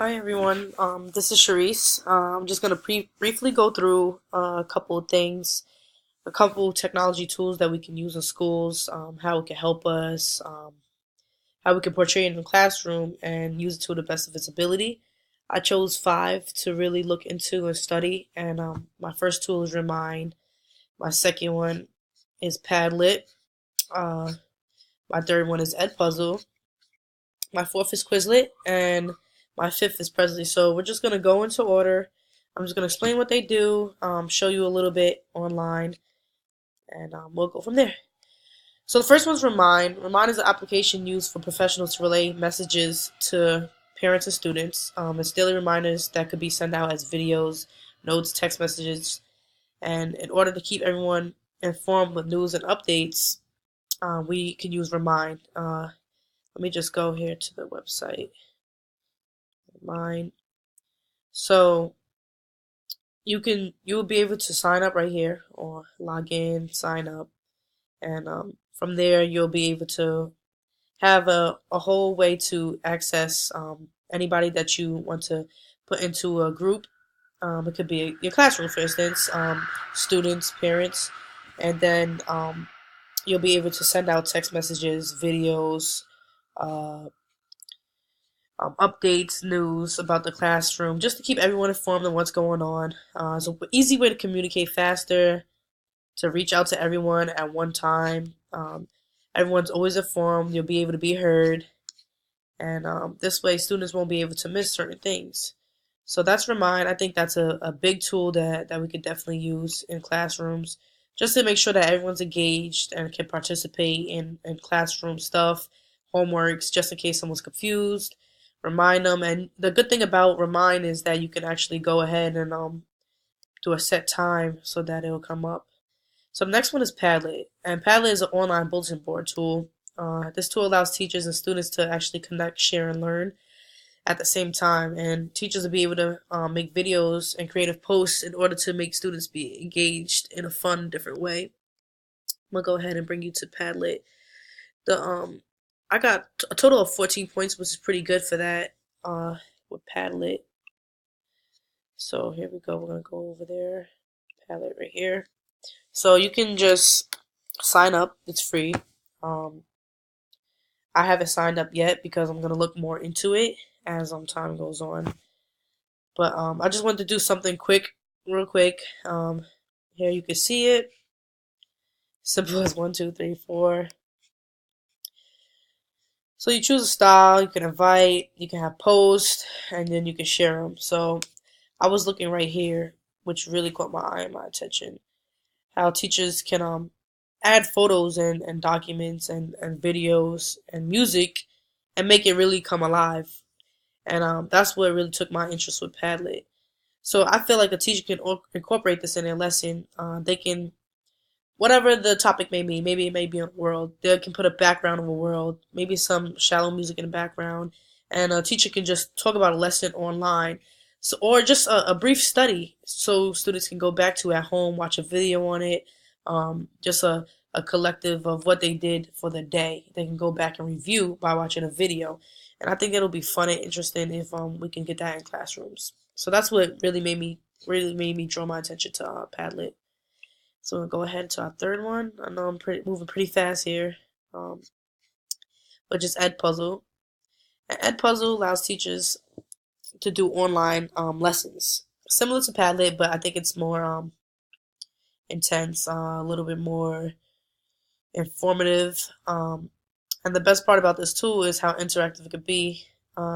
Hi everyone, this is Charisse. I'm just gonna briefly go through a couple of things, a couple technology tools that we can use in schools, how it can help us, how we can portray it in the classroom and use it to the best of its ability. I chose five to really look into and study, and my first tool is Remind. My second one is Padlet. Uh, my third one is Edpuzzle. My fourth is Quizlet, and my fifth is Presley. So we're just gonna go into order. I'm just gonna explain what they do, show you a little bit online, and we'll go from there. So the first one's Remind. Remind is an application used for professionals to relay messages to parents and students. It's daily reminders that could be sent out as videos, notes, text messages, and in order to keep everyone informed with news and updates, we can use Remind. Let me just go here to the website. Remind. So you'll be able to sign up right here or log in, sign up, and from there you'll be able to have a whole way to access anybody that you want to put into a group. It could be your classroom, for instance, students, parents, and then you'll be able to send out text messages, videos, uh, updates, news about the classroom, just to keep everyone informed on what's going on. It's an easy way to communicate faster, to reach out to everyone at one time. Everyone's always informed. You'll be able to be heard, and this way, students won't be able to miss certain things. So that's Remind. I think that's a big tool that we could definitely use in classrooms, just to make sure that everyone's engaged and can participate in classroom stuff, homeworks, just in case someone's confused. Remind them, and the good thing about Remind is that you can actually go ahead and do a set time so that it'll come up. So the next one is Padlet, and Padlet is an online bulletin board tool. This tool allows teachers and students to actually connect, share, and learn at the same time, and teachers will be able to make videos and creative posts in order to make students be engaged in a fun, different way. I'm gonna go ahead and bring you to Padlet. The I got a total of 14 points, which is pretty good for that. With Padlet. So here we go. We're gonna go over there. Padlet right here. So you can just sign up. It's free. Um, I haven't signed up yet because I'm gonna look more into it as time goes on. But I just wanted to do something quick, real quick. Here you can see it. Simple as 1, 2, 3, 4. So you choose a style. You can invite. You can have posts, and then you can share them. So I was looking right here, which really caught my eye and my attention. How teachers can add photos and documents and videos and music and make it really come alive. And that's what really took my interest with Padlet. So I feel like a teacher can incorporate this in their lesson. They can, whatever the topic may be, maybe it may be on a world, they can put a background of a world, maybe some shallow music in the background, and a teacher can just talk about a lesson online. So, or just a brief study so students can go back to at home, watch a video on it, just a collective of what they did for the day. They can go back and review by watching a video. And I think it'll be fun and interesting if we can get that in classrooms. So that's what really made me draw my attention to Padlet. So we'll go ahead to our third one. I know I'm moving pretty fast here, but just Edpuzzle. And Edpuzzle allows teachers to do online lessons, similar to Padlet, but I think it's more intense, a little bit more informative. And the best part about this tool is how interactive it could be.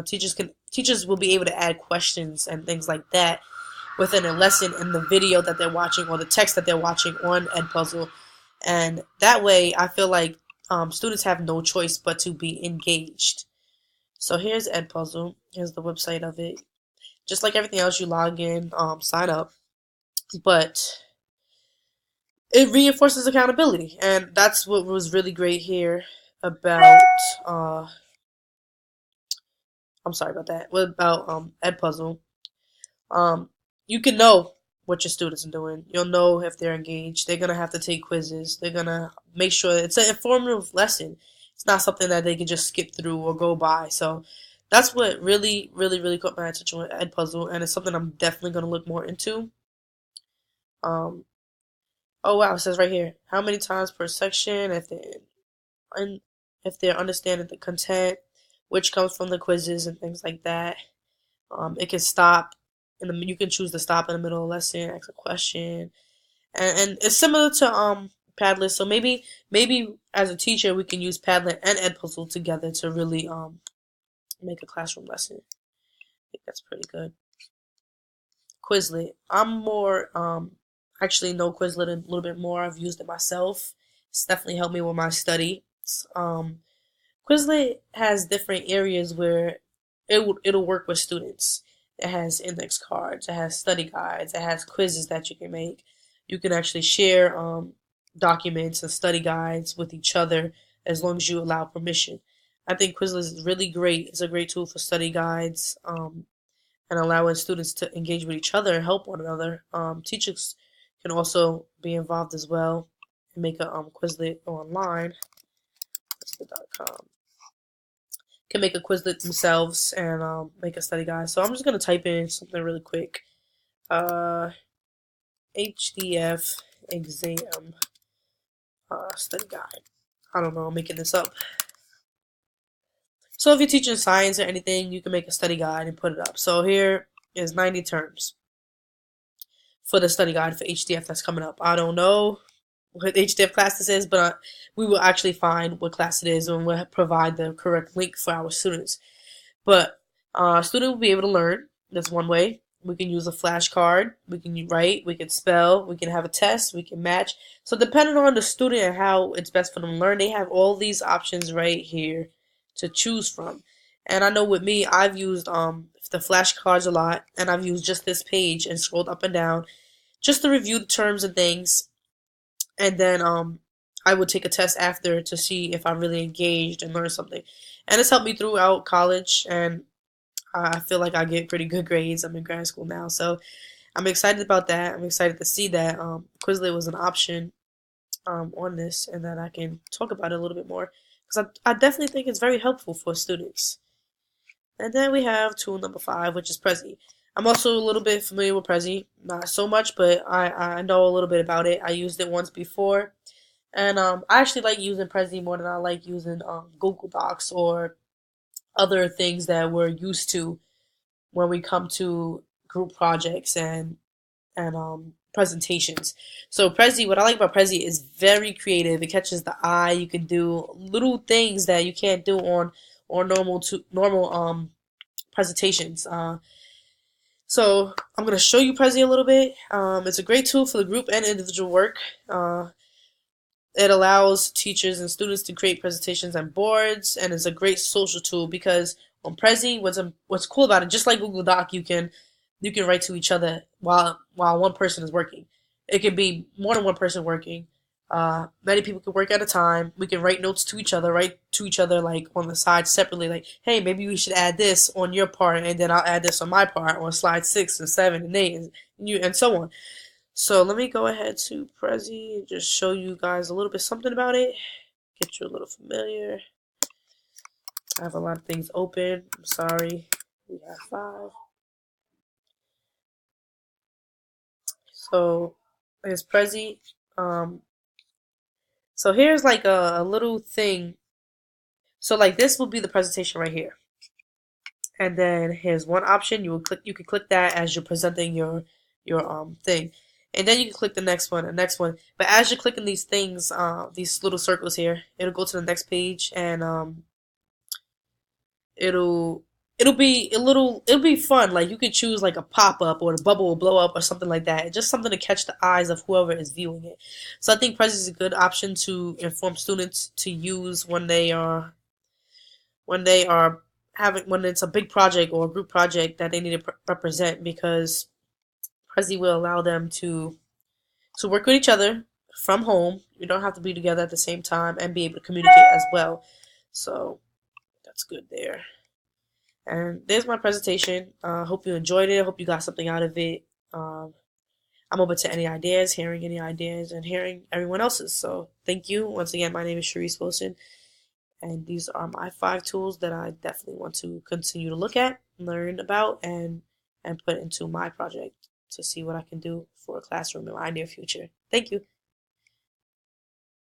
Teachers will be able to add questions and things like that within a lesson in the video that they're watching or the text that they're watching on Edpuzzle, and that way I feel like students have no choice but to be engaged. So here's Edpuzzle. Here's the website of it. Just like everything else, you log in, sign up, but it reinforces accountability, and that's what was really great here about. Uh, I'm sorry about that. What about Edpuzzle? Um, you can know what your students are doing. You'll know if they're engaged. They're gonna have to take quizzes. They're gonna make sure it's an informative lesson. It's not something that they can just skip through or go by. So That's what really caught my attention with Edpuzzle, and it's something I'm definitely going to look more into. Um, oh wow, it says right here how many times per section un, if they're understanding the content, which comes from the quizzes and things like that. It can stop you can choose to stop in the middle of a lesson, ask a question, and it's similar to Padlet. So maybe as a teacher we can use Padlet and Edpuzzle together to really make a classroom lesson. I think that's pretty good. Quizlet. I'm more actually know Quizlet a little bit more. I've used it myself. It's definitely helped me with my study. Quizlet has different areas where it'll work with students. It has index cards, it has study guides, it has quizzes that you can make. You can actually share documents and study guides with each other as long as you allow permission. I think Quizlet is really great. It's a great tool for study guides and allowing students to engage with each other and help one another. Teachers can also be involved as well and make a Quizlet online. Quizlet.com can make a Quizlet themselves and make a study guide. So I'm just gonna type in something really quick. HDF exam study guide. I don't know, I'm making this up. So if you're teaching science or anything, you can make a study guide and put it up. So here is 90 terms for the study guide for HDF that's coming up. I don't know what HDF class this is, but we will actually find what class it is and we'll provide the correct link for our students. But a student will be able to learn. That's one way. We can use a flashcard. We can write. We can spell. We can have a test. We can match. So depending on the student and how it's best for them to learn, they have all these options right here to choose from. And I know with me, I've used the flashcards a lot, and I've used just this page and scrolled up and down just to review the terms and things, and then I would take a test after to see if I really engaged and learned something. And it's helped me throughout college, and I feel like I get pretty good grades. I'm in grad school now, so I'm excited about that. I'm excited to see that Quizlet was an option on this, and that I can talk about it a little bit more because I definitely think it's very helpful for students. And then we have tool number 5, which is Prezi. I'm also a little bit familiar with Prezi, not so much, but I know a little bit about it. I used it once before, and I actually like using Prezi more than I like using Google Docs or other things that we're used to when we come to group projects and presentations. So Prezi, what I like about Prezi is very creative. It catches the eye. You can do little things that you can't do on normal presentations. So I'm gonna show you Prezi a little bit. It's a great tool for the group and individual work. It allows teachers and students to create presentations on boards, and it's a great social tool because on Prezi, what's cool about it, just like Google Doc, you can write to each other while one person is working. It can be more than one person working. Many people can work at a time. We can write notes to each other, write to each other like on the side separately, like, hey, maybe we should add this on your part, and then I'll add this on my part on slide 6 and 7 and 8, and so on. So let me go ahead to Prezi and just show you guys a little bit something about it. Get you a little familiar. I have a lot of things open. I'm sorry. We have 5. So here's Prezi. So here's like a little thing. So like this will be the presentation right here. And then here's one option. You can click that as you're presenting your thing. And then you can click the next one, the next one. But as you're clicking these things, these little circles here, it'll go to the next page, and it'll it'll be fun. Like you could choose like a pop up or the bubble will blow up or something like that. Just something to catch the eyes of whoever is viewing it. So I think Prezi is a good option to inform students to use when they are having when it's a big project or a group project that they need to represent, because Prezi will allow them to work with each other from home. You don't have to be together at the same time and be able to communicate as well. So that's good there. And there's my presentation. Hope you enjoyed it. Hope you got something out of it. I'm open to hearing any ideas, and hearing everyone else's. So thank you. Once again, my name is Sharice Wilson, And these are my 5 tools that I definitely want to continue to look at, learn about, and put into my project to see what I can do for a classroom in my near future. Thank you.